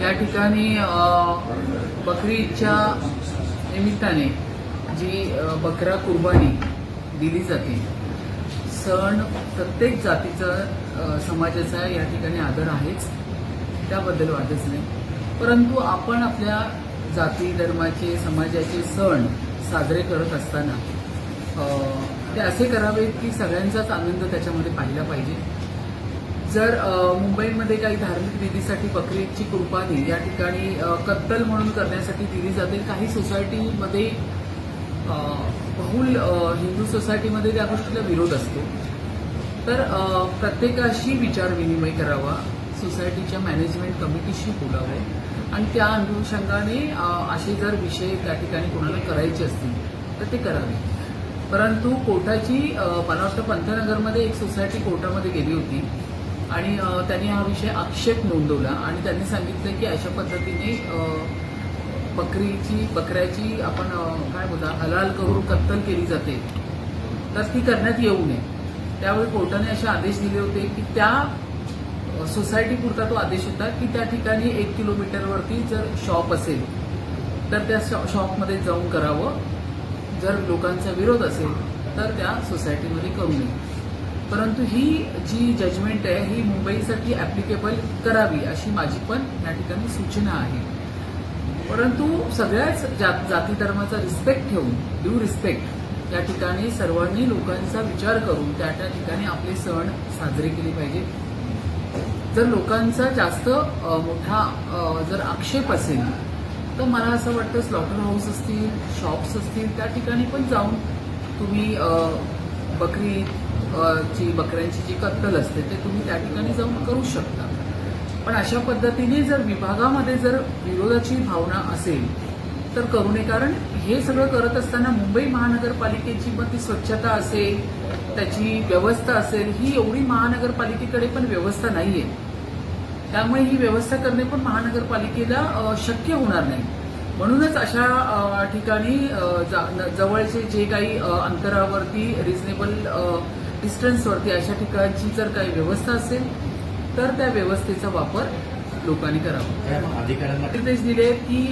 या ठिकाणी बकरी ईदच्या निमित्ताने जी बकरा कुर्बानी दिली जाते, सण प्रत्येक जातीचा समाजाचा या ठिकाणी आदर आहेच, त्याबद्दल वादच नाही. परंतु आपण आपल्या जाती धर्माचे समाजाचे सण साजरे करत असताना ते असे करावेत की सगळ्यांचाच आनंद त्याच्यामध्ये पाहिला पाहिजे. जर मुंबईमध्ये काही धार्मिक विधीसाठी बकरी ईदची कुर्बानी या ठिकाणी कत्तल म्हणून करण्यासाठी दिली जाते, काही सोसायटीमध्ये बहुल हिंदू सोसायटीमध्ये त्या गोष्टीला विरोध असतो, तर प्रत्येकाशी विचारविनिमय करावा, सोसायटीच्या मॅनेजमेंट कमिटीशी बोलावं आणि त्या अनुषंगाने असे जर विषय त्या ठिकाणी कोणाला करायचे असतील तर ते करावे. परंतु कोर्टाची मला वाटतं पंतनगरमध्ये एक सोसायटी कोर्टामध्ये गेली होती आणि त्यांनी हा विषय आक्षेप नोंदवला आणि त्यांनी सांगितलं की अशा पद्धतीने बकऱ्याची आपण काय बोलता हलाल करून कत्तल केली जाते, तर ती करण्यात येऊ नये. त्यावेळी कोर्टाने असे आदेश दिले होते की त्या सोसायटीपुरता तो आदेश होता की त्या ठिकाणी 1 किलोमीटरवरती जर शॉप असेल तर त्या शॉपमध्ये जाऊन करावं, जर लोकांचा विरोध असेल तर त्या सोसायटीमध्ये करू नये. परंतु ही जी जजमेंट आहे ही मुंबईसाठी ऍप्लिकेबल करावी अशी माझी पण या ठिकाणी सूचना आहे. परंतु सगळ्याच जाती धर्माचा रिस्पेक्ट ठेवून, ड्यू रिस्पेक्ट, या ठिकाणी सर्वांनी लोकांचा विचार करून त्या ठिकाणी आपले सण साजरे केले पाहिजे. जर लोकांचा जास्त मोठा जर आक्षेप असेल तर मला असं वाटतं स्लॉटर हाऊस असतील, शॉप्स असतील, त्या ठिकाणी पण जाऊन तुम्ही बकऱ्यांची जी कत्तल असते ते तुम्ही त्या ठिकाणी जाऊन करू शकता. पण अशा पद्धतीने जर विभागामध्ये जर विरोधाची भावना असेल तर करू नये, कारण हे सगळं करत असताना मुंबई महानगरपालिकेची पण ती स्वच्छता असेल, त्याची व्यवस्था असेल, ही एवढी महानगरपालिकेकडे पण व्यवस्था नाहीये. त्यामुळे ही व्यवस्था करणे पण महानगरपालिकेला शक्य होणार नाही. म्हणूनच अशा ठिकाणी जवळचे जे काही अंतरावरती रिझनेबल डिस्टन्सवरती अशा ठिकाणची जर काही व्यवस्था असेल तर त्या व्यवस्थेचा वापर लोकांनी करावा. निर्देश दिले की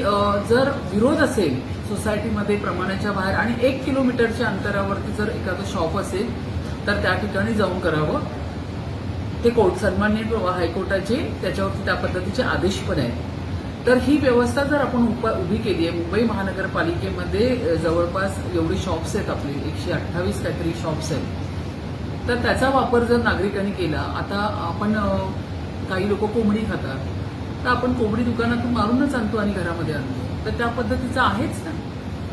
जर विरोध असेल सोसायटीमध्ये प्रमाणाच्या बाहेर आणि 1 किलोमीटरच्या अंतरावरती जर एखादं शॉप असेल तर त्या ठिकाणी जाऊन करावं. ते सन्माननीय हायकोर्टाचे त्याच्यावरती त्या पद्धतीचे आदेश पण आहेत. तर ही व्यवस्था जर आपण उभी केली आहे, मुंबई महानगरपालिकेमध्ये जवळपास एवढे शॉप्स आहेत, आपले 128 काहीतरी शॉप्स आहेत, तर त्याचा वापर जर नागरिकांनी केला. आता आपण काही लोक कोंबडी खातात, तर आपण कोंबडी दुकानातून मारूनच आणतो आणि घरामध्ये आणतो, तर त्या पद्धतीचा आहेच ना.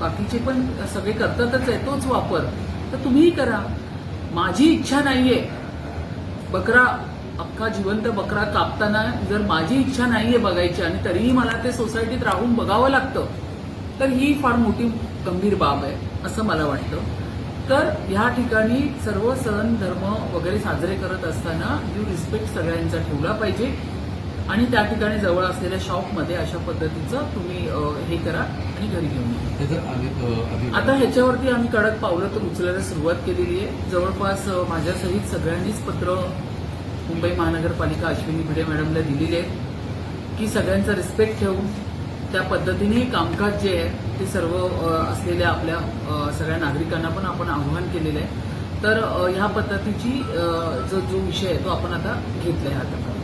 बाकीचे पण सगळे करतातच आहे तोच वापर, तर तुम्हीही करा. माझी इच्छा नाहीये बकरा अख्खा जिवंत बकरा कापताना, जर माझी इच्छा नाहीये बघायची आणि तरीही मला ते सोसायटीत राहून बघावं लागतं, तर ही फार मोठी गंभीर बाब आहे असं मला वाटतं. तर ह्या ठिकाणी सर्व सण धर्म वगैरे साजरे करत असताना ड्यू रिस्पेक्ट सगळ्यांचा ठेवला पाहिजे आणि त्या ठिकाणी जवळ असलेल्या शॉपमध्ये अशा पद्धतीचं तुम्ही हे करा आणि घरी घेऊन या. आता ह्याच्यावरती आम्ही कडक पावलं तर उचलायला सुरुवात केलेली आहे. जवळपास माझ्यासहित सगळ्यांनीच पत्र मुंबई महानगरपालिका अश्विनी भिडे मॅडमला दिलेली आहेत की सगळ्यांचा रिस्पेक्ट ठेवून त्या पद्धतीने कामकाज जे आहे ते सर्व असलेल्या आपल्या सगळ्या नागरिकांना पण आपण आव्हान केलेलं आहे. तर ह्या पद्धतीची जो विषय आहे तो आपण आता घेतलाय हातात.